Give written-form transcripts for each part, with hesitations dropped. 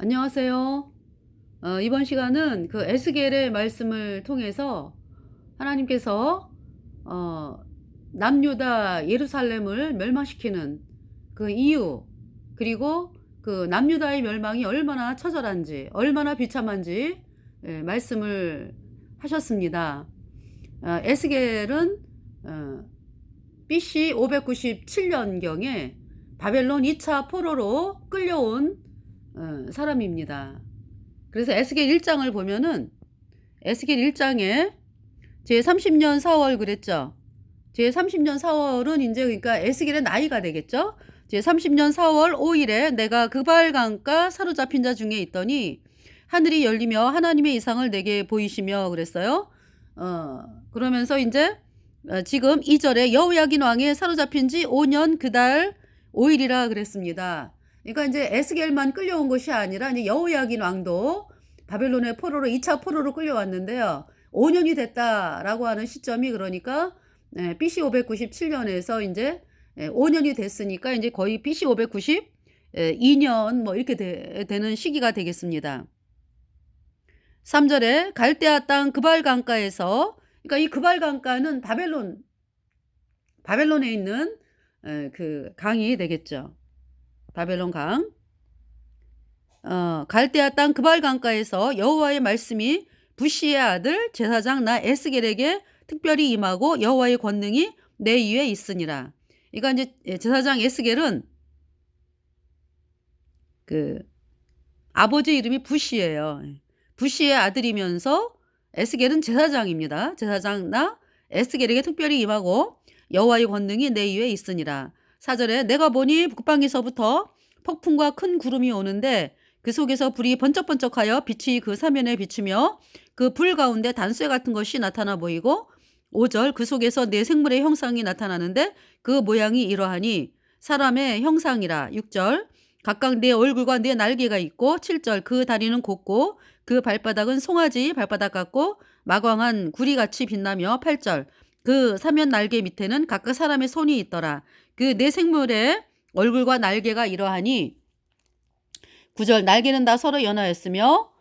안녕하세요. 이번 시간은 그 에스겔의 말씀을 통해서 하나님께서 어, 남유다 예루살렘을 멸망시키는 그 이유, 그리고 그 남유다의 멸망이 얼마나 처절한지, 얼마나 비참한지 말씀을 하셨습니다. 에스겔은 BC 597년경에 바벨론 2차 포로로 끌려온 사람입니다. 그래서 에스겔 1장을 보면은 에스겔 1장에 제30년 4월 그랬죠. 제30년 4월은 이제 그러니까 에스겔의 나이가 되겠죠. 제30년 4월 5일에 내가 그발 강가 사로잡힌 자 중에 있더니 하늘이 열리며 하나님의 이상을 내게 보이시며 그랬어요. 그러면서 이제 지금 2절에 여호야긴 왕의 사로잡힌 지 5년 그달 5일이라 그랬습니다. 그러니까 이제 에스겔만 끌려온 것이 아니라 이제 여호야긴 왕도 바벨론의 포로로 2차 포로로 끌려왔는데요. 5년이 됐다라고 하는 시점이 그러니까 BC 597년에서 이제 5년이 됐으니까 이제 거의 BC 592년 뭐 이렇게 되는 시기가 되겠습니다. 3절에 갈대아 땅 그발 강가에서, 그러니까 이 그발 강가는 바벨론에 있는 그 강이 되겠죠. 바벨론 강. 갈대아 땅 그발 강가에서 여호와의 말씀이 부시의 아들 제사장 나 에스겔에게 특별히 임하고 여호와의 권능이 내 위에 있으니라. 그러니까 이제 제사장 에스겔은 그 아버지 이름이 부시예요. 부시의 아들이면서 에스겔은 제사장입니다. 제사장 나 에스겔에게 특별히 임하고 여호와의 권능이 내 위에 있으니라. 4절에 내가 보니 북방에서부터 폭풍과 큰 구름이 오는데 그 속에서 불이 번쩍번쩍하여 빛이 그 사면에 비추며 그 불 가운데 단쇠 같은 것이 나타나 보이고 5절 그 속에서 네 생물의 형상이 나타나는데 그 모양이 이러하니 사람의 형상이라. 6절 각각 네 얼굴과 네 날개가 있고 7절 그 다리는 곱고 그 발바닥은 송아지 발바닥 같고 마광한 구리같이 빛나며 8절 그 사면 날개 밑에는 각각 사람의 손이 있더라. 그 네 생물의 얼굴과 날개가 이러하니 9절 날개는 다 서로 연하였으며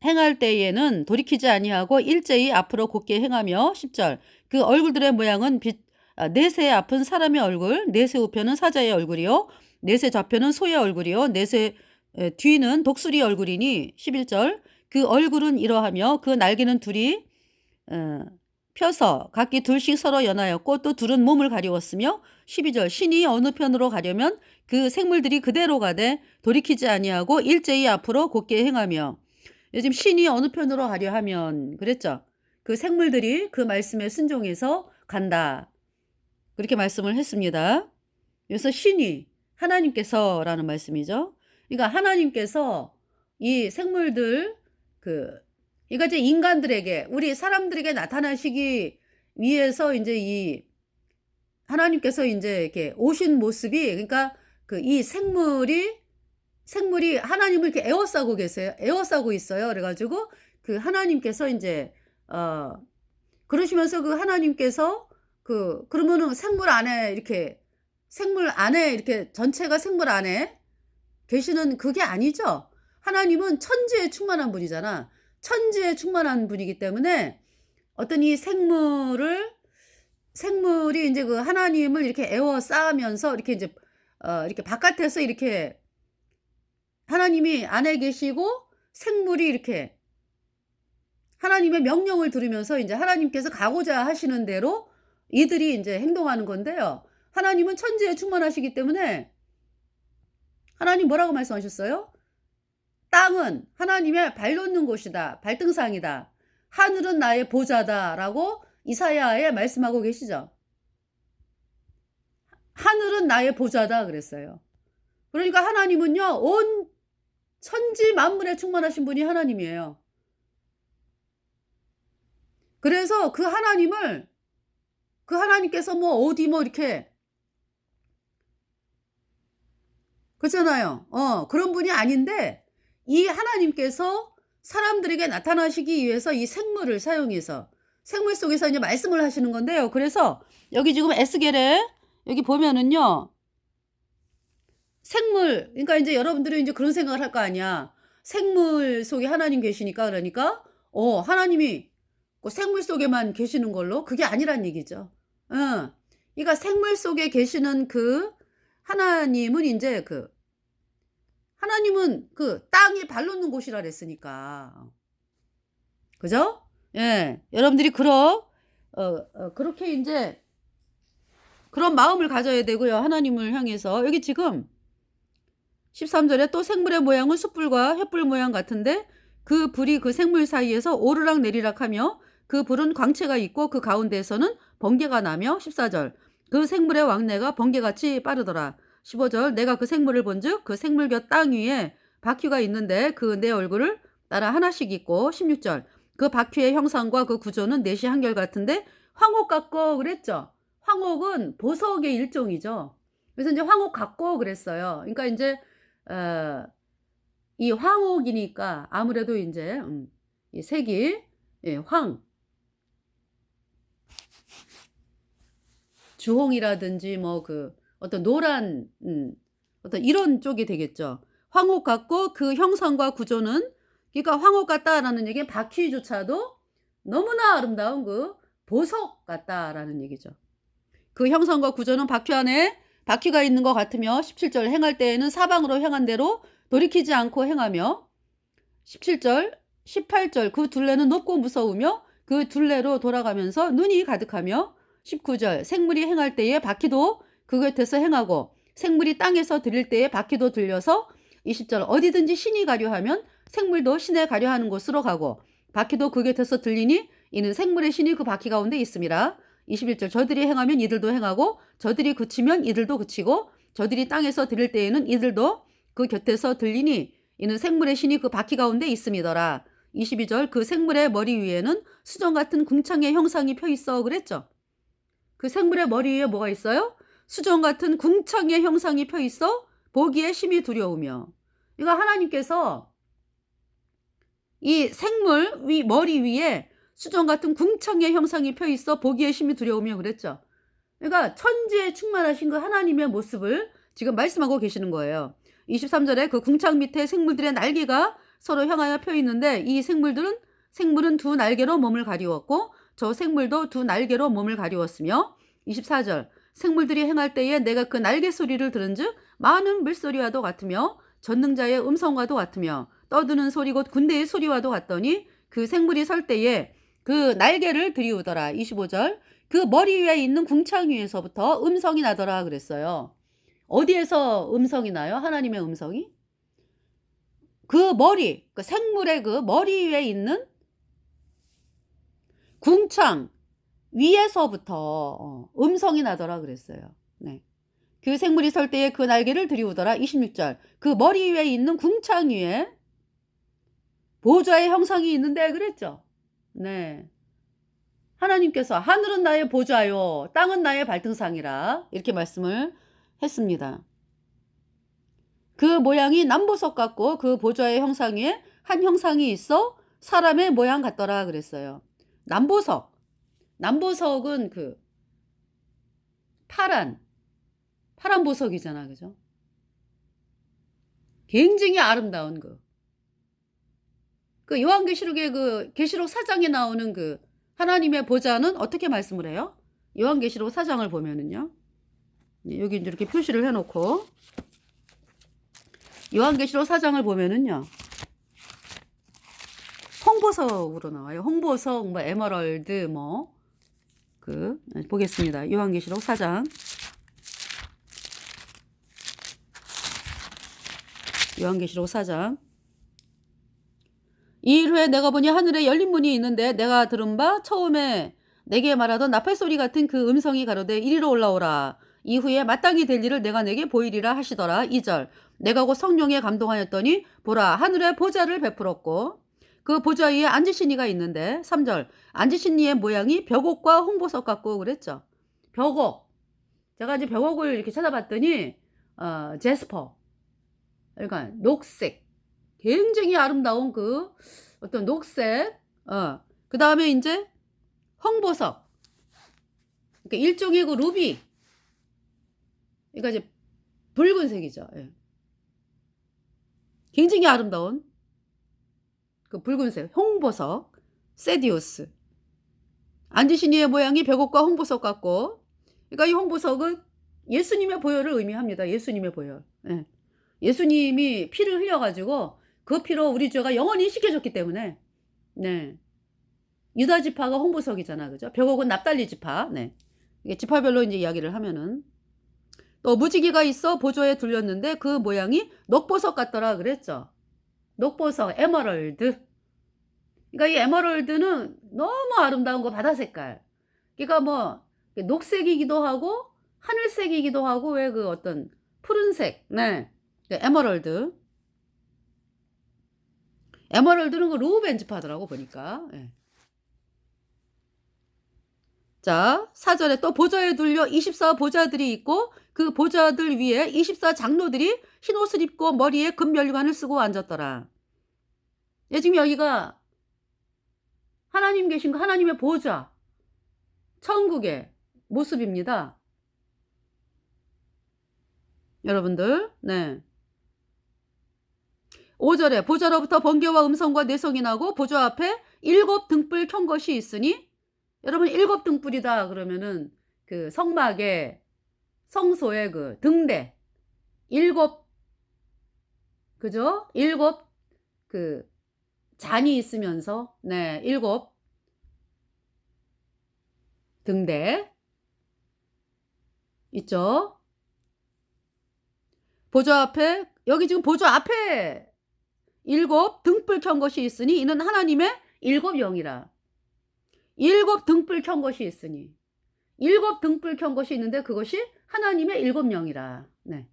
행할 때에는 돌이키지 아니하고 일제히 앞으로 곧게 행하며 10절 그 얼굴들의 모양은 넷의 앞은 사람의 얼굴, 넷의 우편은 사자의 얼굴이요 넷의 좌편은 소의 얼굴이요 넷의 뒤는 독수리 얼굴이니 11절 그 얼굴은 이러하며 그 날개는 둘이 펴서 각기 둘씩 서로 연하였고 또 둘은 몸을 가리웠으며 12절 신이 어느 편으로 가려면 그 생물들이 그대로 가되 돌이키지 아니하고 일제히 앞으로 곧게 행하며. 요즘 신이 어느 편으로 가려 하면 그랬죠. 그 생물들이 그 말씀에 순종해서 간다. 그렇게 말씀을 했습니다. 그래서 신이 하나님께서라는 말씀이죠. 그러니까 하나님께서 이 생물들 그러니까 이제 인간들에게 우리 사람들에게 나타나시기 위해서 이제 이 하나님께서 이제 이렇게 오신 모습이 그러니까 그 이 생물이 하나님을 이렇게 에워싸고 계세요. 에워싸고 있어요. 그래가지고 그 하나님께서 이제 그러시면서 그 하나님께서 그러면은 생물 안에 이렇게 전체가 생물 안에 계시는 그게 아니죠. 하나님은 천지에 충만한 분이잖아. 천지에 충만한 분이기 때문에 어떤 이 생물이 이제 그 하나님을 이렇게 에워싸면서 이렇게 이제 이렇게 바깥에서 이렇게 하나님이 안에 계시고 생물이 이렇게 하나님의 명령을 들으면서 이제 하나님께서 가고자 하시는 대로 이들이 이제 행동하는 건데요. 하나님은 천지에 충만하시기 때문에 하나님 뭐라고 말씀하셨어요? 땅은 하나님의 발 놓는 곳이다. 발등상이다. 하늘은 나의 보좌다라고 이사야에 말씀하고 계시죠. 하늘은 나의 보좌다 그랬어요. 그러니까 하나님은요. 온 천지 만물에 충만하신 분이 하나님이에요. 그래서 그 하나님께서 뭐 어디 뭐 이렇게 그렇잖아요. 그런 분이 아닌데 이 하나님께서 사람들에게 나타나시기 위해서 이 생물을 사용해서 생물 속에서 이제 말씀을 하시는 건데요. 그래서 여기 지금 에스겔에 여기 보면은요. 생물, 그러니까 이제 여러분들은 이제 그런 생각을 할 거 아니야. 생물 속에 하나님 계시니까, 그러니까 하나님이 그 생물 속에만 계시는 걸로, 그게 아니란 얘기죠. 어. 그러니까 생물 속에 계시는 그 하나님은 인제 하나님은 그 땅에 발 놓는 곳이라 그랬으니까. 그죠? 예. 여러분들이 그렇게 인제 그런 마음을 가져야 되고요, 하나님을 향해서. 여기 지금 13 절에 또 생물의 모양은 숯불과 횃불 모양 같은데 그 불이 그 생물 사이에서 오르락 내리락 하며 그 불은 광채가 있고 그 가운데에서는 번개가 나며 14절 그 생물의 왕래가 번개같이 빠르더라. 15절 내가 그 생물을 본즉 그 생물 곁 땅 위에 바퀴가 있는데 그 내 얼굴을 따라 하나씩 있고 16절 그 바퀴의 형상과 그 구조는 넷이 한결 같은데 황옥 같고 그랬죠. 황옥은 보석의 일종이죠. 그래서 이제 황옥 같고 그랬어요. 그러니까 이제 어 이 황옥이니까 아무래도 인제 이 색이 예 주홍이라든지 뭐 어떤 노란 어떤 이런 쪽이 되겠죠. 황옥 같고 그 형상과 구조는 그러니까 '황옥 같다.'라는 얘기는 바퀴조차도 너무나 아름다운 그 보석 같다라는 얘기죠. 그 형상과 구조는 바퀴 안에 바퀴가 있는 것 같으며 17절 행할 때에는 사방으로 향한 대로 돌이키지 않고 행하며 17절 18절 그 둘레는 높고 무서우며 그 둘레로 돌아가면서 눈이 가득하며 19절 생물이 행할 때에 바퀴도 그 곁에서 행하고 생물이 땅에서 들릴 때에 바퀴도 들려서 20절 어디든지 신이 가려 하면 생물도 신에 가려 하는 곳으로 가고 바퀴도 그 곁에서 들리니 이는 생물의 신이 그 바퀴 가운데 있음이라. 21절 저들이 행하면 이들도 행하고 저들이 그치면 이들도 그치고 저들이 땅에서 들릴 때에는 이들도 그 곁에서 들리니 이는 생물의 신이 그 바퀴 가운데 있음이더라. 22절 그 생물의 머리 위에는 수정 같은 궁창의 형상이 펴 있어 그랬죠. 그 생물의 머리 위에 뭐가 있어요? 수정 같은 궁창의 형상이 펴 있어 보기에 심히 두려우며. 이거 하나님께서 이 생물 머리 위에 수정 같은 궁창의 형상이 펴 있어 보기에 심히 두려우며 그랬죠. 그러니까 천지에 충만하신 그 하나님의 모습을 지금 말씀하고 계시는 거예요. 23절에 그 궁창 밑에 생물들의 날개가 서로 향하여 펴 있는데 이 생물은 두 날개로 몸을 가리웠고 저 생물도 두 날개로 몸을 가리웠으며 24절 생물들이 행할 때에 내가 그 날개 소리를 들은즉 많은 물소리와도 같으며 전능자의 음성과도 같으며 떠드는 소리 곧 군대의 소리와도 같더니 그 생물이 설 때에 그 날개를 들이우더라. 25절 그 머리 위에 있는 궁창 위에서부터 음성이 나더라 그랬어요. 어디에서 음성이 나요? 하나님의 음성이? 그 머리, 그 생물의 그 머리 위에 있는 궁창 위에서부터 음성이 나더라 그랬어요. 네. 그 생물이 설 때에 그 날개를 들이우더라. 26절. 그 머리 위에 있는 궁창 위에 보좌의 형상이 있는데 그랬죠. 네. 하나님께서 하늘은 나의 보좌요 땅은 나의 발등상이라 이렇게 말씀을 했습니다. 그 모양이 남보석 같고 그 보좌의 형상 위에 한 형상이 있어 사람의 모양 같더라 그랬어요. 남보석. 남보석은 파란 보석이잖아. 그죠? 굉장히 아름다운 요한계시록의 계시록 4장에 나오는 하나님의 보좌는 어떻게 말씀을 해요? 요한계시록 4장을 보면은요. 여기 이제 이렇게 표시를 해놓고 요한계시록 4장을 보면은요. 홍보석으로 나와요. 홍보석, 뭐 에메랄드, 보겠습니다. 요한계시록 4장. 요한계시록 4장. 이 일 후에 내가 보니 하늘에 열린 문이 있는데 내가 들은 바 처음에 내게 말하던 나팔 소리 같은 그 음성이 가로되 이리로 올라오라. 이후에 마땅히 될 일을 내가 내게 보이리라 하시더라. 2절 내가 곧 성령에 감동하였더니 보라 하늘에 보좌를 베풀었고 그 보좌 위에 앉으신 이가 있는데 3절 앉으신 이의 모양이 벽옥과 홍보석 같고 그랬죠. 벽옥. 제가 이제 벽옥을 이렇게 찾아봤더니 제스퍼. 그러니까 녹색. 굉장히 아름다운 어떤 녹색. 그 다음에 이제 홍보석. 그러니까 일종의 루비. 그러니까 이제 붉은색이죠. 예. 굉장히 아름다운 그 붉은색 홍보석 세디우스. 앉으신 이의 모양이 벽옥과 홍보석 같고, 그러니까 이 홍보석은 예수님의 보혈을 의미합니다. 예수님의 보혈. 예. 예수님이 피를 흘려 가지고 그 피로 우리 죄가 영원히 씻겨졌기 때문에, 네. 유다 지파가 홍보석이잖아. 그죠? 벽옥은 납달리 지파. 네. 이게 지파별로 이제 이야기를 하면은, 또 무지개가 있어 보조에 둘렸는데 그 모양이 녹보석 같더라 그랬죠. 녹보석, 에메랄드. 그러니까 이 에메랄드는 너무 아름다운 거, 바다 색깔. 그러니까 뭐 녹색이기도 하고 하늘색이기도 하고, 왜 그 어떤 푸른색. 네. 에메랄드. 에메랄드는 그 루벤 지파더라고 보니까. 예. 자, 4절에 또 보좌에 둘려 24 보좌들이 있고 그 보좌들 위에 24 장로들이 흰 옷을 입고 머리에 금면류관을 쓰고 앉았더라. 예, 지금 여기가 하나님 계신 거, 하나님의 보좌, 천국의 모습입니다. 여러분들, 네. 5절에 보좌로부터 번개와 음성과 내성이 나고 보좌 앞에 7 등불 켠 것이 있으니, 여러분 7 등불이다 그러면은 그 성막에, 성소의 그 등대 7, 그죠? 7 그 잔이 있으면서, 네, 7 등대 있죠. 보좌 앞에, 여기 지금 보좌 앞에 7 등불 켠 것이 있으니 이는 하나님의 7 영이라. 7 등불 켠 것이 있으니, 7 등불 켠 것이 있는데 그것이 하나님의 7 영이라. 네.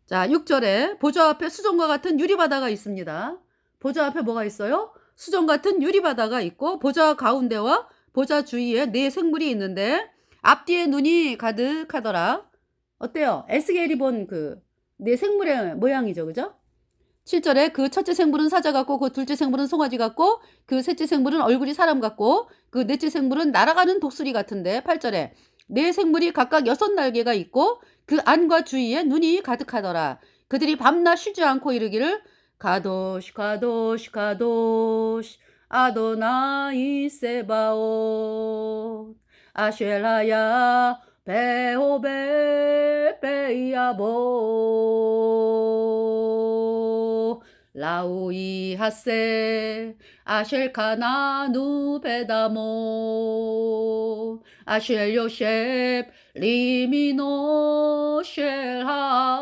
자, 6절에 보좌 앞에 수정과 같은 유리바다가 있습니다. 보좌 앞에 뭐가 있어요? 수정 같은 유리바다가 있고 보좌 가운데와 보좌 주위에 4 생물이 있는데 앞뒤에 눈이 가득하더라. 어때요? 에스겔이 본 그 4 생물의 모양이죠. 그죠? 7절에 그 첫째 생물은 사자 같고 그 둘째 생물은 송아지 같고 그 셋째 생물은 얼굴이 사람 같고 그 넷째 생물은 날아가는 독수리 같은데, 8절에 4 생물이 각각 6 날개가 있고 그 안과 주위에 눈이 가득하더라. 그들이 밤낮 쉬지 않고 이르기를 가도시 가도시 가도시 아도나이 세바옷 아쉘라야 베호베 베야보 라우이 하세 아쉘카나 누베다모 아쉘 요셉 리미노 쉘하.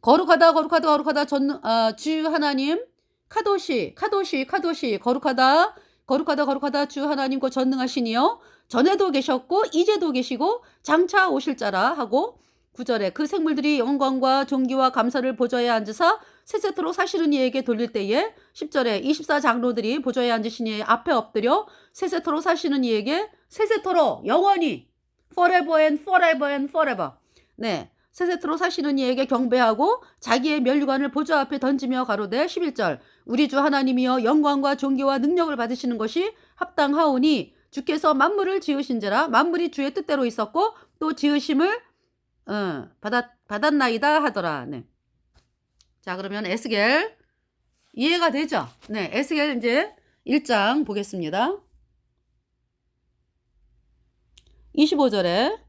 거룩하다 거룩하다 거룩하다 주 하나님, 카도시 카도시 카도시, 거룩하다 거룩하다 거룩하다 주 하나님 곧 전능하시니요 전에도 계셨고 이제도 계시고 장차 오실 자라 하고, 9절에 그 생물들이 영광과 존귀와 감사를 보좌에 앉으사 세세토록 사시는 이에게 돌릴 때에, 10절에 24 장로들이 보좌에 앉으신 이의 앞에 엎드려 세세토록 사시는 이에게, 세세토록 영원히 forever and forever and forever, 네, 세세토록 사시는 이에게 경배하고 자기의 면류관을 보좌 앞에 던지며 가로되, 11절 우리 주 하나님이여 영광과 존귀와 능력을 받으시는 것이 합당하오니 주께서 만물을 지으신지라. 만물이 주의 뜻대로 있었고 또 지으심을 받았나이다 하더라. 네. 자, 그러면 에스겔 이해가 되죠? 네, 에스겔 이제 1장 보겠습니다. 25절에,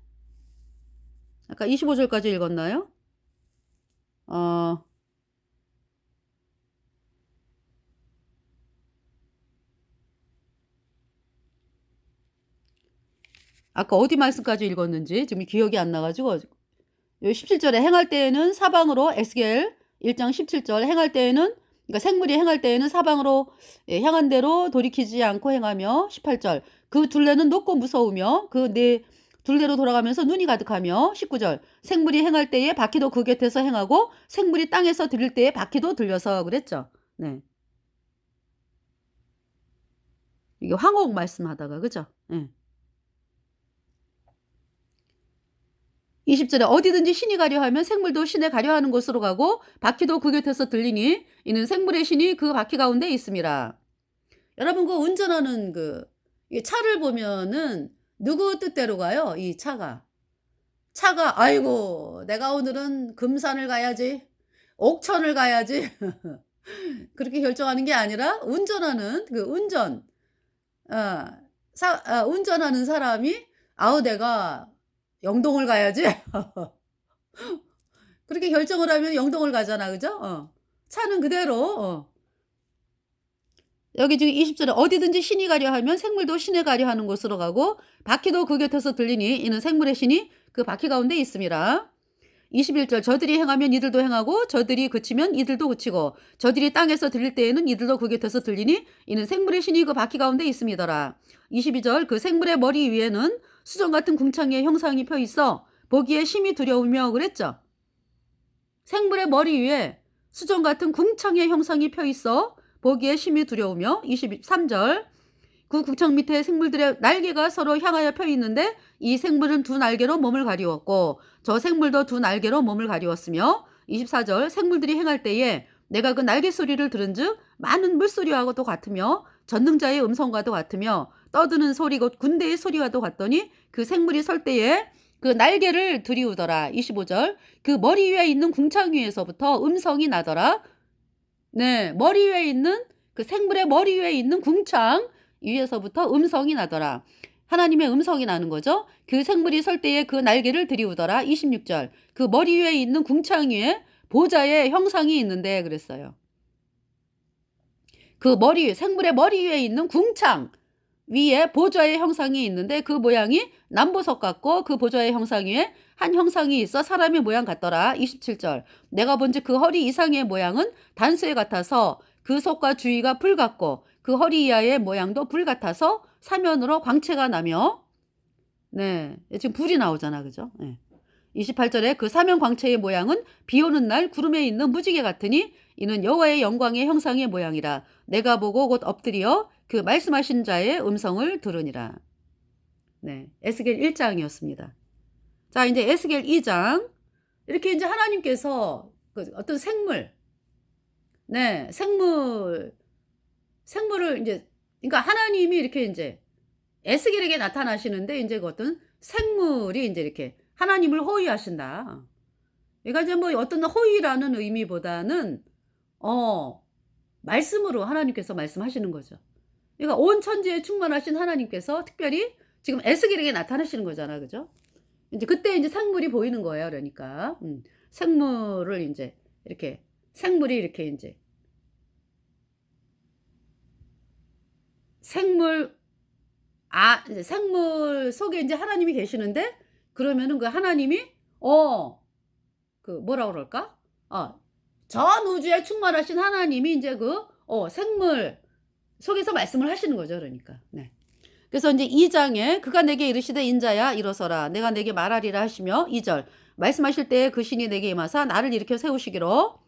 아까 25절까지 읽었나요? 아까 어디 말씀까지 읽었는지 지금 기억이 안 나가지고, 17절에 행할 때에는 사방으로, 에스겔 1장 17절 행할 때에는, 그러니까 생물이 행할 때에는 사방으로 향한 대로 돌이키지 않고 행하며, 18절 그 둘레는 높고 무서우며 그 네 둘레로 돌아가면서 눈이 가득하며, 19절 생물이 행할 때에 바퀴도 그 곁에서 행하고 생물이 땅에서 들릴 때에 바퀴도 들려서 그랬죠. 네. 이게 황옥 말씀하다가, 그죠? 네. 20절에 어디든지 신이 가려 하면 생물도 신에 가려 하는 곳으로 가고 바퀴도 그 곁에서 들리니 이는 생물의 신이 그 바퀴 가운데 있음이라. 여러분 그 운전하는 이 차를 보면은 누구 뜻대로 가요? 이 차가. 차가 '아이고 내가 오늘은 금산을 가야지. 옥천을 가야지.' 그렇게 결정하는 게 아니라 운전하는 어 운전하는 사람이 '아우 내가 영동을 가야지.' 그렇게 결정을 하면 영동을 가잖아. 그죠? 차는 그대로 여기 지금 20 절에 "어디든지 신이 가려 하면 생물도 신에 가려 하는 곳으로 가고 바퀴도 그 곁에서 들리니 이는 생물의 신이 그 바퀴 가운데 있음이라." 21 절 "저들이 행하면 이들도 행하고 저들이 그치면 이들도 그치고 저들이 땅에서 들릴 때에는 이들도 그 곁에서 들리니 이는 생물의 신이 그 바퀴 가운데 있음이더라." 22 절 "그 생물의 머리 위에는 수정 같은 궁창의 형상이 펴 있어 보기에 심히 두려우며." 그랬죠. 생물의 머리 위에 수정 같은 궁창의 형상이 펴 있어 보기에 심히 두려우며. 23 절 "그 궁창 밑에 생물들의 날개가 서로 향하여 펴 있는데 이 생물은 두 날개로 몸을 가리웠고 저 생물도 두 날개로 몸을 가리웠으며." 24 절 "생물들이 행할 때에 내가 그 날개 소리를 들은즉 많은 물소리와도 같으며 전능자의 음성과도 같으며 떠드는 소리 곧 군대의 소리와도 같더니 그 생물이 설 때에 그 날개를 들이우더라." 25 절 "그 머리 위에 있는 궁창 위에서부터 음성이 나더라." 네. 머리 위에 있는 그 생물의 머리 위에 있는 궁창 위에서부터 음성이 나더라. 하나님의 음성이 나는 거죠. "그 생물이 설 때에 그 날개를 들이우더라." 26 절 "그 머리 위에 있는 궁창 위에 보좌의 형상이 있는데." 그랬어요. 생물의 머리 위에 있는 궁창 위에 보좌의 형상이 있는데 그 모양이 남보석 같고 그 보좌의 형상 위에 한 형상이 있어 사람의 모양 같더라. 27 절 "내가 본즉 그 허리 이상의 모양은 단수에 같아서 그 속과 주위가 불 같고 그 허리 이하의 모양도 불 같아서 사면으로 광채가 나며." 네. 지금 불이 나오잖아. 그죠? 예. 28 절에 "그 사면 광채의 모양은 비 오는 날 구름에 있는 무지개 같으니 이는 여호와의 영광의 형상의 모양이라. 내가 보고 곧 엎드려 그 말씀하신 자의 음성을 들으니라." 네. 에스겔 1 장이었습니다. 자 인제 에스겔 2 장. 이렇게 인제 하나님께서 그 어떤 생물, 네, 생물을 인제, 그러니까 하나님이 이렇게 인제 에스겔에게 나타나시는데 인제 그 어떤 생물이 인제 이렇게 하나님을 호위하신다. 그러니까 이제 뭐 어떤 호위라는 의미보다는 어 말씀으로 하나님께서 말씀하시는 거죠. 그러니까 온 천지에 충만하신 하나님께서 특별히 지금 에스겔에게 나타나시는 거잖아. 그죠? 인제 그때 인제 생물이 보이는 거예요 그러니까. 생물을 인제 이렇게 생물이 이렇게 인제 생물 이제 생물 속에 인제 하나님이 계시는데 그러면은 그 하나님이 뭐라 그럴까? 전 우주에 충만하신 하나님이 인제 생물 속에서 말씀을 하시는 거죠 그러니까. 네. 그래서 인제 2 장에 "그가 내게 이르시되 인자야 일어서라 내가 내게 말하리라." 하시며 2 절 "말씀하실 때에 그 신이 내게 임하사 나를 일으켜 세우시기로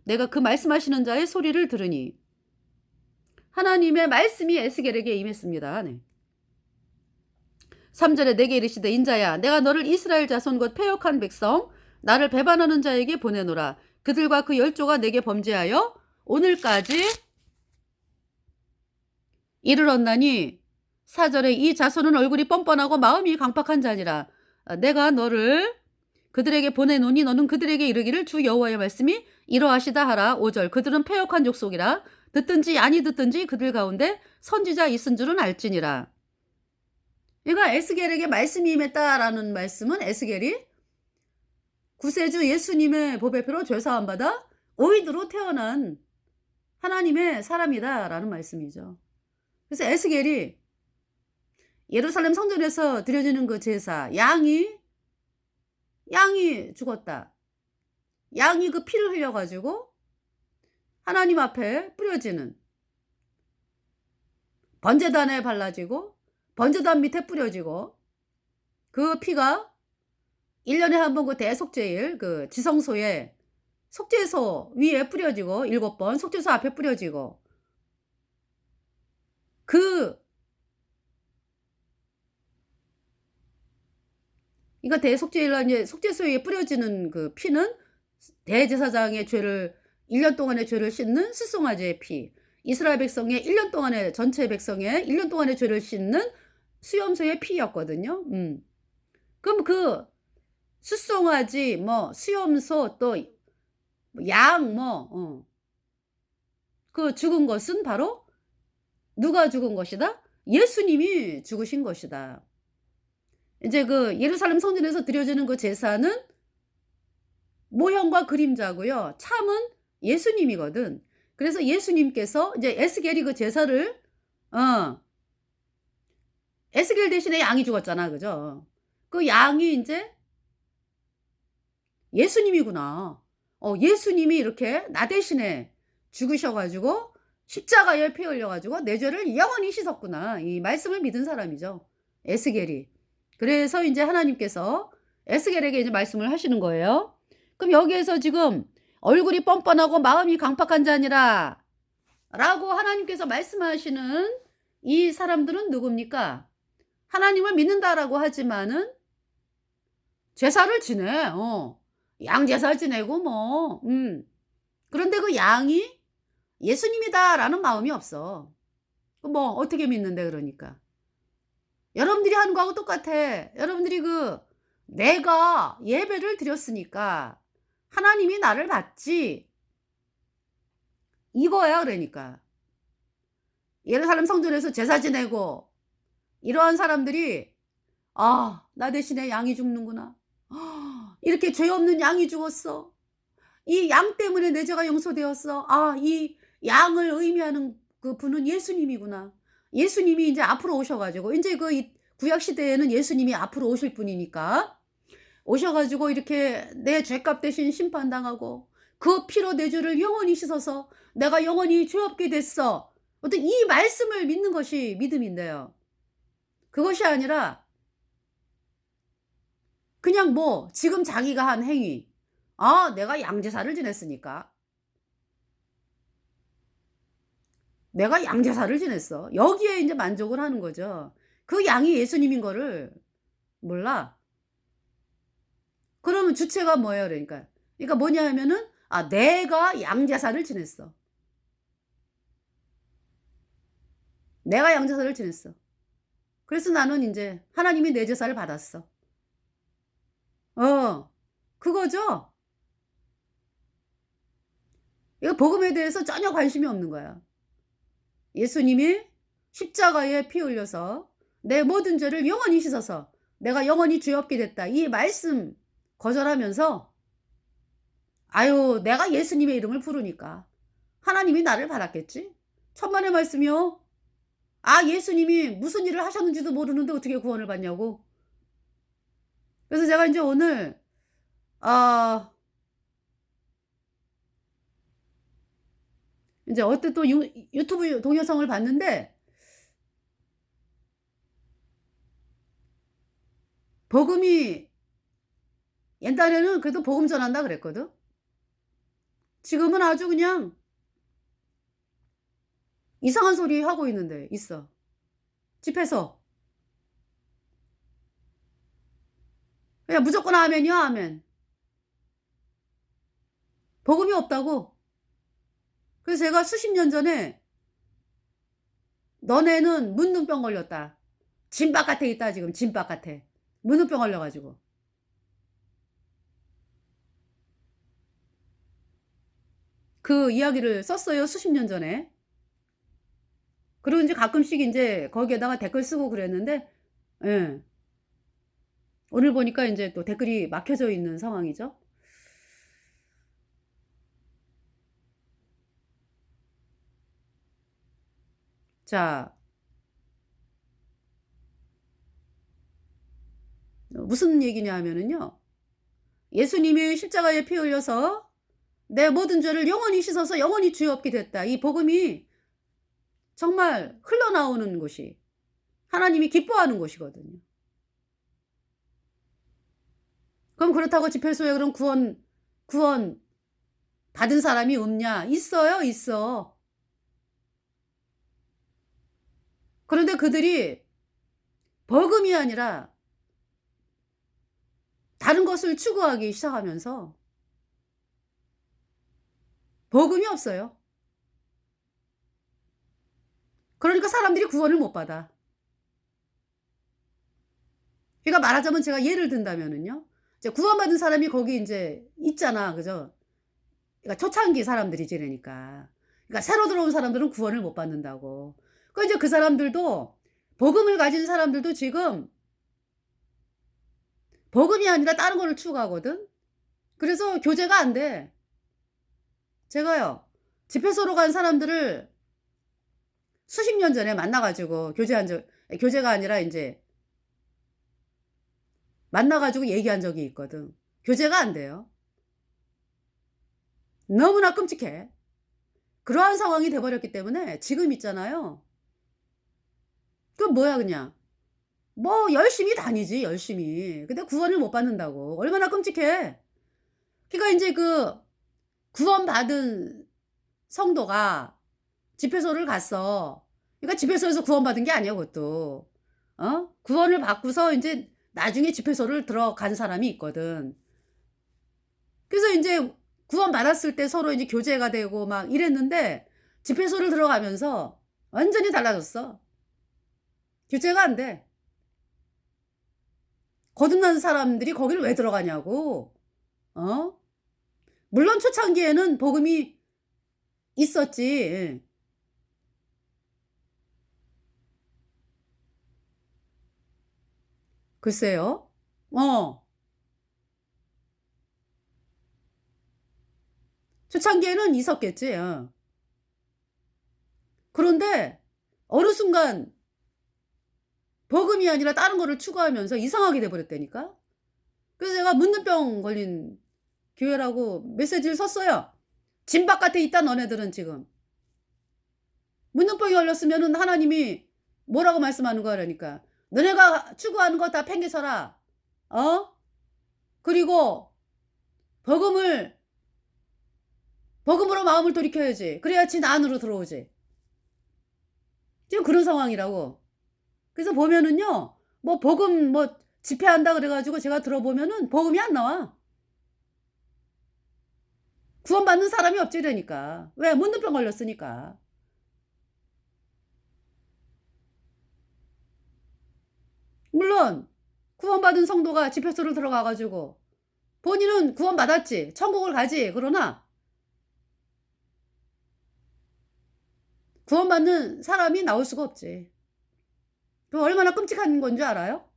내가 그 말씀하시는 자의 소리를 들으니." 하나님의 말씀이 에스겔에게 임했습니다. 네. 3 절에 "내게 이르시되 인자야 내가 너를 이스라엘 자손 곧 패역한 백성 나를 배반하는 자에게 보내노라. 그들과 그 열조가 내게 범죄하여 오늘까지 이르렀나니." 4 절에 "이 자손은 얼굴이 뻔뻔하고 마음이 강팍한 자니라. 내가 너를 그들에게 보내노니 너는 그들에게 이르기를 주 여호와의 말씀이 이러하시다 하라." 5 절 "그들은 패역한 족속이라 듣든지 아니 듣든지 그들 가운데 선지자 있은 줄은 알지니라." 그러니까 에스겔에게 말씀이 임했다라는 말씀은 에스겔이 구세주 예수님의 보배표로 죄 사함 받아 오인으로 태어난 하나님의 사람이다라는 말씀이죠. 그래서 에스겔이 예루살렘 성전에서 드려지는 그 제사 양이 죽었다. 양이 그 피를 흘려 가지고 하나님 앞에 뿌려지는 번제단에 발라지고 번제단 밑에 뿌려지고 그 피가 1 년에 한 번 그 대속죄일 그 지성소에 속죄소 위에 뿌려지고 7 번 속죄소 앞에 뿌려지고 그 그러니까 대속죄일 날 인제 속죄소 위에 뿌려지는 그 피는 대제사장의 죄를 1년 동안의 죄를 씻는 숫송아지의 피. 이스라엘 백성의 1년 동안의 전체 백성의 1년 동안의 죄를 씻는 수염소의 피였거든요. 그럼 그 숫송아지 뭐 수염소 또 양 그 죽은 것은 바로 누가 죽은 것이다? 예수님이 죽으신 것이다. 이제 그 예루살렘 성전에서 드려지는 그 제사는 모형과 그림자고요. 참은 예수님이거든. 그래서 예수님께서 이제 에스겔이 그 제사를 에스겔 대신에 양이 죽었잖아. 그죠? 그 양이 인제 예수님이구나. 예수님이 이렇게 나 대신에 죽으셔 가지고 십자가에 피 흘려 가지고 내 죄를 영원히 씻었구나. 이 말씀을 믿은 사람이죠, 에스겔이. 그래서 인제 하나님께서 에스겔에게 이제 말씀을 하시는 거예요. 그럼 여기에서 지금 "얼굴이 뻔뻔하고 마음이 강팍한 자니라." 라고 하나님께서 말씀하시는 이 사람들은 누굽니까? 하나님을 믿는다라고 하지만은 제사를 지내. 양제사 지내고 뭐. 그런데 그 양이 예수님이다라는 마음이 없어. 뭐 어떻게 믿는데 그러니까. 여러분들이 하는 거하고 똑같아. 여러분들이 그 내가 예배를 드렸으니까 하나님이 나를 받지. 이거야 그러니까. 예루살렘 성전에서 제사 지내고 이러한 사람들이 '아 나 대신에 양이 죽는구나. 이렇게 죄 없는 양이 죽었어. 이 양 때문에 내 죄가 용서되었어. 아 이 양을 의미하는 그 분은 예수님이구나.' 예수님이 인제 앞으로 오셔 가지고 인제 그 이 구약 시대에는 예수님이 앞으로 오실 분이니까 오셔 가지고 이렇게 내 죄값 대신 심판당하고 그 피로 내 죄를 영원히 씻어서 내가 영원히 죄 없게 됐어. 어떤 이 말씀을 믿는 것이 믿음인데요. 그것이 아니라 그냥 뭐 지금 자기가 한 행위. '아 내가 양제사를 지냈으니까. 내가 양제사를 지냈어.' 여기에 인제 만족을 하는 거죠. 그 양이 예수님인 거를 몰라. 그러면 주체가 뭐예요 그러니까. 그러니까 뭐냐 하면은 '아 내가 양제사를 지냈어. 내가 양제사를 지냈어. 그래서 나는 인제 하나님이 내 제사를 받았어.' 그거죠. 이거 복음에 대해서 전혀 관심이 없는 거야. 예수님이 십자가에 피 흘려서 내 모든 죄를 영원히 씻어서 내가 영원히 죄 없게 됐다. 이 말씀 거절하면서 '아유 내가 예수님의 이름을 부르니까 하나님이 나를 받았겠지.' 천만의 말씀이요. 아 예수님이 무슨 일을 하셨는지도 모르는데 어떻게 구원을 받냐고. 그래서 제가 인제 오늘 아 인제 어떤 또 유튜브 동영상을 봤는데 복음이 옛날에는 그래도 복음 전한다 그랬거든. 지금은 아주 그냥 이상한 소리 하고 있는데 있어. 집회에서. 그냥 무조건 아멘이야 아멘. 복음이 없다고. 그래서 제가 수십 년 전에 "너네는 문둥병 걸렸다. 진 바깥에 있다 지금 진 바깥에." 문둥병 걸려 가지고. 그 이야기를 썼어요 수십 년 전에. 그리고 인제 가끔씩 인제 거기에다가 댓글 쓰고 그랬는데 예. 오늘 보니까 인제 또 댓글이 막혀져 있는 상황이죠. 자 무슨 얘기냐 하면은요. 예수님이 십자가에 피 흘려서 내 모든 죄를 영원히 씻어서 영원히 죄 없게 됐다. 이 복음이 정말 흘러나오는 곳이 하나님이 기뻐하는 곳이거든요. 그럼 그렇다고 집회소에 그럼 구원 받은 사람이 없냐? 있어요, 있어. 그런데 그들이 복음이 아니라 다른 것을 추구하기 시작하면서 복음이 없어요. 그러니까 사람들이 구원을 못 받아. 그러니까 말하자면 제가 예를 든다면은요. 이제 구원받은 사람이 거기 인제 있잖아. 그죠? 그러니까 초창기 사람들이지 그러니까. 그러니까 새로 들어온 사람들은 구원을 못 받는다고. 그 이제 그 사람들도 복음을 가진 사람들도 지금 복음이 아니라 다른 거를 추구하거든. 그래서 교제가 안 돼. 제가요. 집회소로 간 사람들을 수십 년 전에 만나 가지고 교제한 적 교제가 아니라 인제 만나 가지고 얘기한 적이 있거든. 교제가 안 돼요. 너무나 끔찍해. 그러한 상황이 돼 버렸기 때문에 지금 있잖아요. 그 뭐야 그냥. 뭐 열심히 다니지 열심히. 근데 구원을 못 받는다고. 얼마나 끔찍해. 그러니까 인제 그 구원받은 성도가 집회소를 갔어. 그러니까 집회소에서 구원받은 게 아니야 그것도. 구원을 받고서 인제 나중에 집회소를 들어간 사람이 있거든. 그래서 인제 구원받았을 때 서로 이제 교제가 되고 막 이랬는데 집회소를 들어가면서 완전히 달라졌어. 교제가 안 돼. 거듭난 사람들이 거기를 왜 들어가냐고. 어? 물론 초창기에는 복음이 있었지. 예. 글쎄요. 어. 초창기에는 있었겠지. 어. 그런데 어느 순간 복음이 아니라 다른 거를 추구하면서 이상하게 돼 버렸다니까. 그래서 제가 문둥병 걸린 교회라고 메시지를 썼어요. "진 바깥에 있다 너네들은 지금." 문둥병이 걸렸으면은 하나님이 뭐라고 말씀하는 거야 그러니까. "너네가 추구하는 거 다 팽개쳐라. 어? 그리고 복음을 복음으로 마음을 돌이켜야지. 그래야 진 안으로 들어오지." 지금 그런 상황이라고. 그래서 보면은요. 뭐 복음 뭐 집회한다 그래 가지고 제가 들어보면은 복음이 안 나와. 구원받는 사람이 없지 그러니까. 왜? 문둥병 걸렸으니까. 물론 구원받은 성도가 집회소를 들어가 가지고 본인은 구원받았지. 천국을 가지. 그러나 구원받는 사람이 나올 수가 없지. 그 얼마나 끔찍한 건 줄 알아요?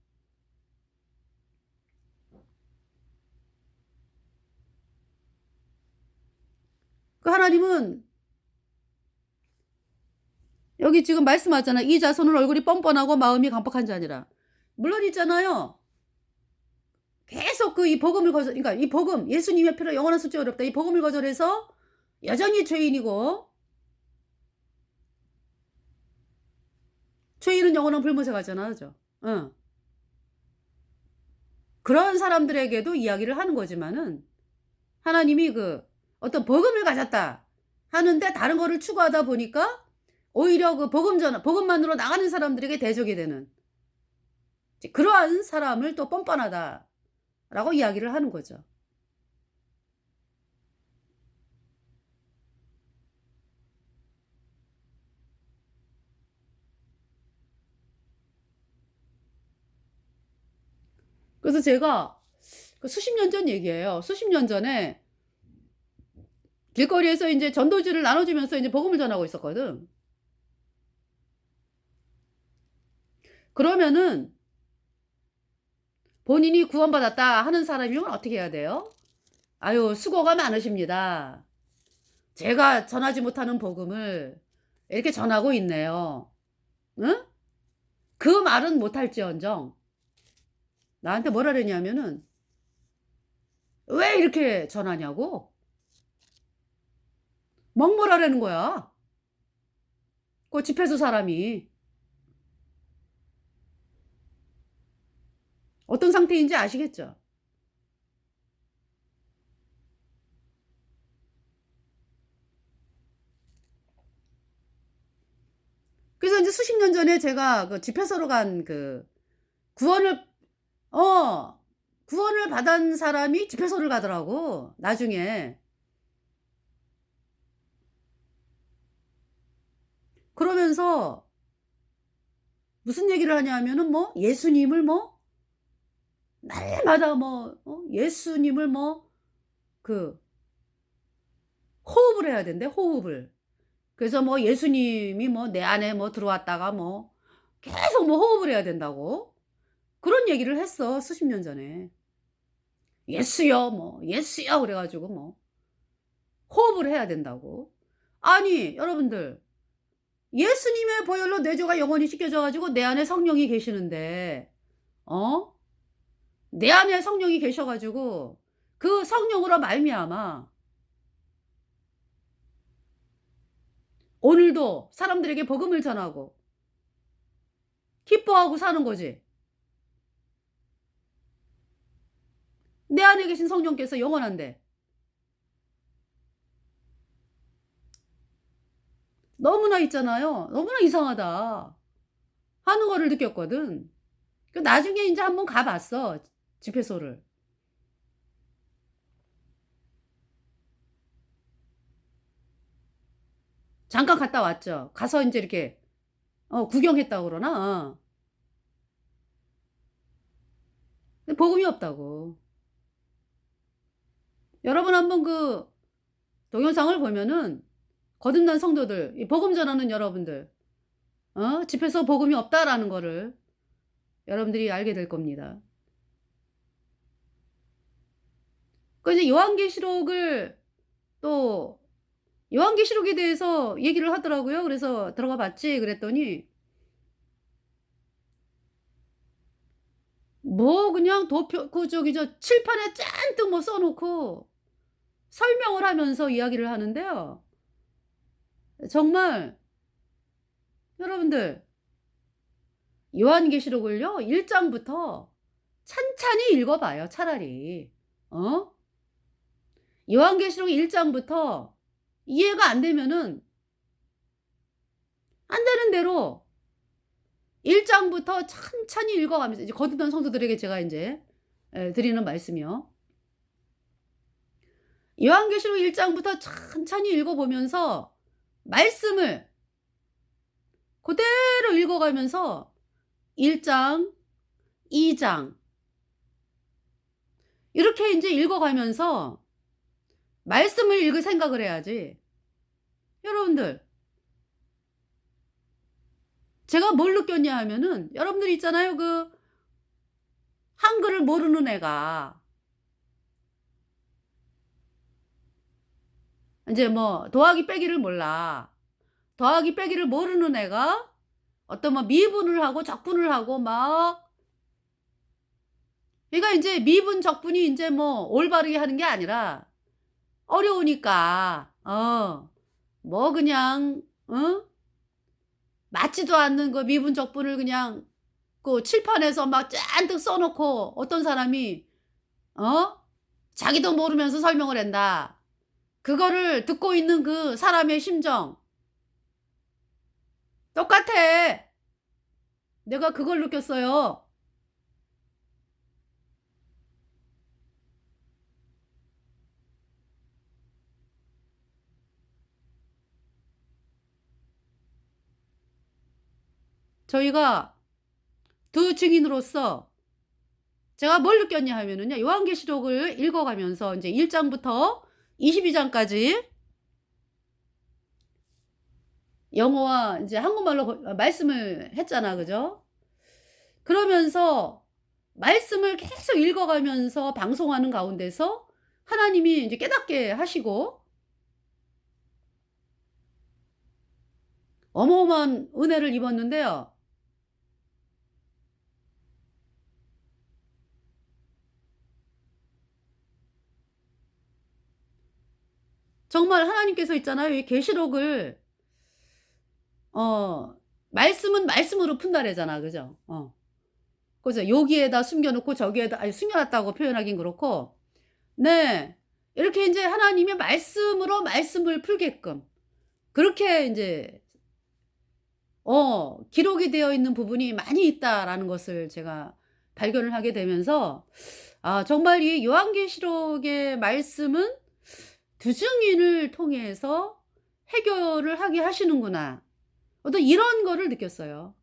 그 하나님은 여기 지금 말씀하잖아. "이 자손은 얼굴이 뻔뻔하고 마음이 강팍한 자니라." 물론 있잖아요. 계속 그 이 복음을 거절 그러니까 이 복음 예수님의 피로 영원한 속죄 어렵다. 이 복음을 거절해서 여전히 죄인이고 죄인은 영원한 불못에 가잖아. 그죠? 어. 그런 사람들에게도 이야기를 하는 거지만은 하나님이 그 어떤 복음을 가졌다 하는데 다른 거를 추구하다 보니까 오히려 그 복음만으로 나가는 사람들에게 대적이 되는 이제 그러한 사람을 또 뻔뻔하다라고 이야기를 하는 거죠. 그래서 제가 그 수십 년 전 얘기예요. 수십 년 전에 길거리에서 인제 전도지를 나눠 주면서 인제 복음을 전하고 있었거든. 그러면은 본인이 구원받았다 하는 사람이면 어떻게 해야 돼요? "아유 수고가 많으십니다. 제가 전하지 못하는 복음을 이렇게 전하고 있네요." 응? 그 말은 못할지언정 나한테 뭐라 그랬냐면은 "왜 이렇게 전하냐."고 먹물하라는 거야. 그 집회소 사람이. 어떤 상태인지 아시겠죠? 그래서 인제 수십 년 전에 제가 그 집회소로 간 그 구원을 어 구원을 받은 사람이 집회소를 가더라고 나중에. 그러면서 무슨 얘기를 하냐 하면은 뭐 예수님을 뭐 날마다 뭐 예수님을 뭐 그 호흡을 해야 된대, 호흡을. 그래서 뭐 예수님이 뭐 내 안에 뭐 들어왔다가 뭐 계속 뭐 호흡을 해야 된다고 그런 얘기를 했어, 수십 년 전에. "예수여." 뭐 "예수여." 그래 가지고 뭐 호흡을 해야 된다고. 아니 여러분들, 예수님의 보혈로 내 죄가 영원히 씻겨져 가지고 내 안에 성령이 계시는데 어? 내 안에 성령이 계셔 가지고 그 성령으로 말미암아 오늘도 사람들에게 복음을 전하고 기뻐하고 사는 거지. 내 안에 계신 성령께서 영원한데. 너무나 있잖아요. '너무나 이상하다.' 하는 거를 느꼈거든. 그 나중에 인제 한번 가 봤어, 집회소를. 잠깐 갔다 왔죠. 가서 인제 이렇게 구경했다고 그러나? 근데 복음이 없다고. 여러분 한번 그 동영상을 보면은 거듭난 성도들, 이 복음 전하는 여러분들 집에서 복음이 없다라는 거를 여러분들이 알게 될 겁니다. 그 이제 요한계시록을 또 요한계시록에 대해서 얘기를 하더라고요. 그래서 "들어가 봤지?" 그랬더니 뭐 그냥 도표 그 저기 칠판에 잔뜩 뭐 써 놓고 설명을 하면서 이야기를 하는데요. 정말 여러분들 요한계시록을요 1 장부터 찬찬히 읽어 봐요 차라리. 어? 요한계시록 1 장부터 이해가 안 되면은 안 되는 대로 1 장부터 찬찬히 읽어 가면서 이제 거듭난 성도들에게 제가 인제 드리는 말씀이요. 요한계시록 1 장부터 찬찬히 읽어 보면서 말씀을 고대로 읽어 가면서 1 장, 2 장 이렇게 인제 읽어 가면서 말씀을 읽을 생각을 해야지. 여러분들 제가 뭘 느꼈냐 하면은 여러분들 있잖아요. 그 한글을 모르는 애가 인제 뭐 더하기 빼기를 몰라. 더하기 빼기를 모르는 애가 어떤 뭐 미분을 하고 적분을 하고 막 그러니까 인제 미분 적분이 인제 뭐 올바르게 하는 게 아니라 어려우니까 뭐 그냥 맞지도 않는 그 미분 적분을 그냥 그 칠판에서 막 잔뜩 써 놓고 어떤 사람이 어 자기도 모르면서 설명을 한다. 그거를 듣고 있는 그 사람의 심정 똑같아. 내가 그걸 느꼈어요. 저희가 두 증인으로서 제가 뭘 느꼈냐 하면은요. 요한계시록을 읽어 가면서 인제 1 장부터 22 장까지 영어와 인제 한국말로 말씀을 했잖아. 그죠? 그러면서 말씀을 계속 읽어 가면서 방송하는 가운데서 하나님이 인제 깨닫게 하시고 어마어마한 은혜를 입었는데요. 정말 하나님께서 있잖아요. 이 계시록을 어 말씀은 말씀으로 푼다라잖아. 그죠? 그래서 여기에다 숨겨 놓고 저기에다 아니 숨겨 놨다고 표현하긴 그렇고 네. 이렇게 인제 하나님의 말씀으로 말씀을 풀게끔 그렇게 인제 기록이 되어 있는 부분이 많이 있다라는 것을 제가 발견을 하게 되면서 아 정말 이 요한계시록의 말씀은 두 증인을 통해서 해결을 하게 하시는구나. 어떤 이런 거를 느꼈어요.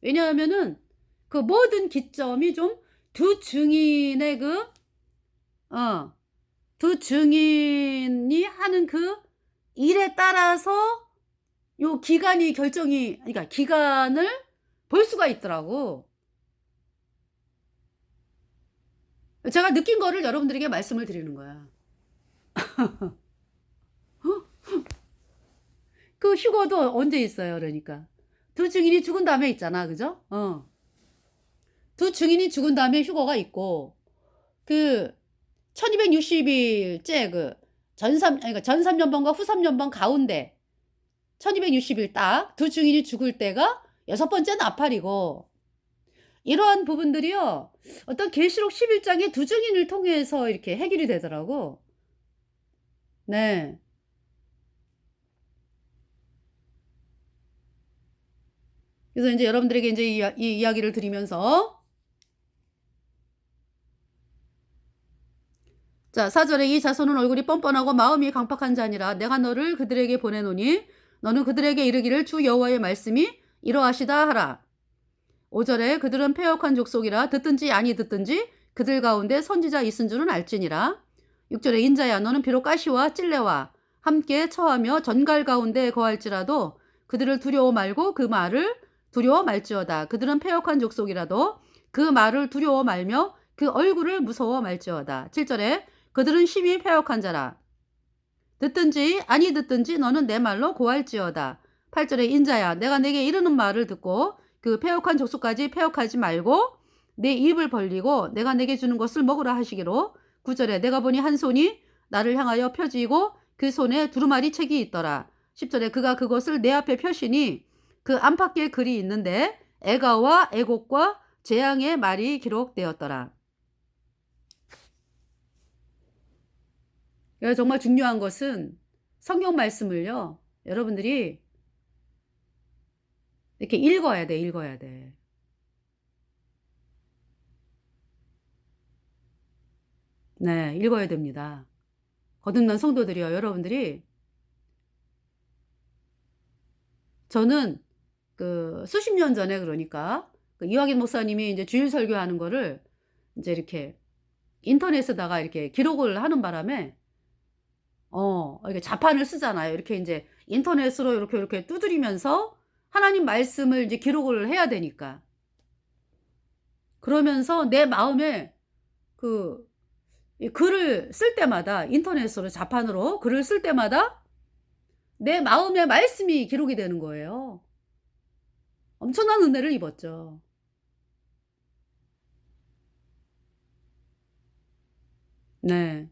왜냐하면은 그 모든 기점이 좀 두 증인의 어 두 증인이 하는 그 일에 따라서 요 기간이 결정이, 그러니까 기간을 볼 수가 있더라고. 제가 느낀 거를 여러분들에게 말씀을 드리는 거야. 그 휴거도 언제 있어요 그러니까. 두 증인이 죽은 다음에 있잖아. 그죠? 두 증인이 죽은 다음에 휴거가 있고, 그 1260 일째 그 그러니까 전 3년번과 후 3년번 가운데 1260일 딱 두 증인이 죽을 때가 여섯 번째 나팔이고, 이러한 부분들이요, 어떤 계시록 11장의 두 증인을 통해서 이렇게 해결이 되더라고. 네. 그래서 인제 여러분들에게 인제 이 이야기를 드리면서, 자 4 절에 "이 자손은 얼굴이 뻔뻔하고 마음이 강팍한 자니라. 내가 너를 그들에게 보내노니 너는 그들에게 이르기를 주 여호와의 말씀이 이러하시다 하라." 5 절에 "그들은 패역한 족속이라 듣든지 아니 듣든지 그들 가운데 선지자 있은 줄은 알지니라." 6 절에 "인자야 너는 비록 가시와 찔레와 함께 처하며 전갈 가운데 거할지라도 그들을 두려워 말고 그 말을 두려워 말지어다. 그들은 패역한 족속이라도 그 말을 두려워 말며 그 얼굴을 무서워 말지어다." 7 절에 "그들은 심히 패역한 자라. 듣든지 아니 듣든지 너는 내 말로 고할지어다." 8 절에 "인자야 내가 내게 이르는 말을 듣고 그 패역한 족속까지 패역하지 말고 내 입을 벌리고 내가 내게 주는 것을 먹으라 하시기로." 9 절에 "내가 보니 한 손이 나를 향하여 펴지고 그 손에 두루마리 책이 있더라." 10 절에 "그가 그것을 내 앞에 펴시니 그 안팎에 글이 있는데 애가와 애곡과 재앙의 말이 기록되었더라." 그래서 정말 중요한 것은 성경 말씀을요, 여러분들이 이렇게 읽어야 돼, 읽어야 돼. 네. 읽어야 됩니다. 거듭난 성도들이요, 여러분들이, 저는 그 수십 년 전에, 그러니까 그 이화길 목사님이 인제 주일 설교하는 거를 인제 이렇게 인터넷에다가 이렇게 기록을 하는 바람에, 이렇게 자판을 쓰잖아요. 이렇게 인제 인터넷으로 요렇게 두드리면서 하나님 말씀을 이제 기록을 해야 되니까. 그러면서 내 마음에 그 이 글을 쓸 때마다, 인터넷으로 자판으로 글을 쓸 때마다 내 마음의 말씀이 기록이 되는 거예요. 엄청난 은혜를 입었죠. 네.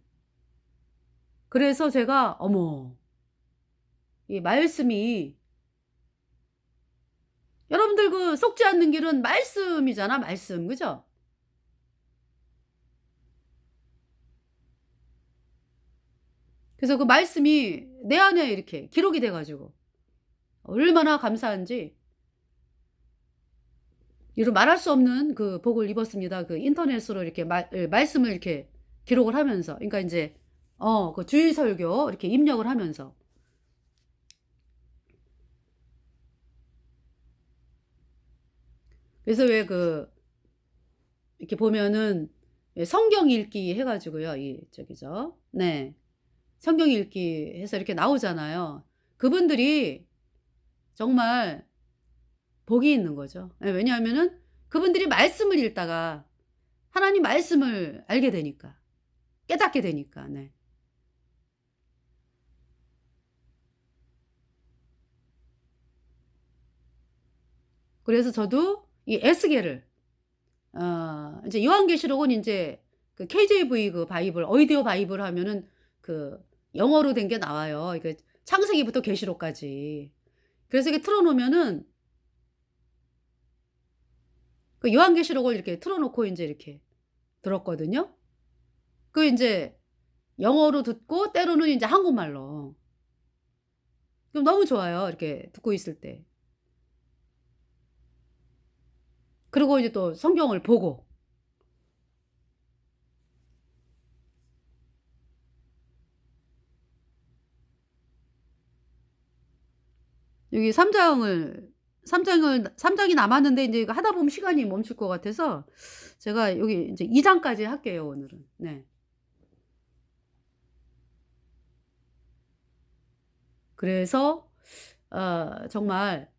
그래서 제가 어머, 이 말씀이, 여러분들 그 속지 않는 길은 말씀이잖아, 말씀. 그죠? 그래서 그 말씀이 내 안에 이렇게 기록이 돼 가지고 얼마나 감사한지, 이루 말할 수 없는 그 복을 입었습니다. 그 인터넷으로 이렇게 말씀을 이렇게 기록을 하면서, 그러니까 인제 그 주일 설교 이렇게 입력을 하면서. 그래서 왜 이렇게 보면은 왜 성경 읽기 해 가지고요. 이 저기죠. 네. 성경 읽기 해서 이렇게 나오잖아요. 그분들이 정말 복이 있는 거죠. 예, 왜냐하면은 그분들이 말씀을 읽다가 하나님 말씀을 알게 되니까. 깨닫게 되니까. 네. 그래서 저도 이 에스겔을, 인제 요한계시록은 인제 그 KJV 그 바이블, 오디오 바이블 하면은 그 영어로 된 게 나와요. 이게 창세기부터 계시록까지. 그래서 이게 틀어 놓으면은 그 요한계시록을 이렇게 틀어 놓고 인제 이렇게 들었거든요. 그 인제 영어로 듣고 때로는 인제 한국말로. 그럼 너무 좋아요, 이렇게 듣고 있을 때. 그리고 이제 또 성경을 보고, 여기 3 장을 3 장이 남았는데 인제 이거 하다 보면 시간이 멈출 것 같아서 제가 여기 인제 2 장까지 할게요 오늘은. 네. 그래서 정말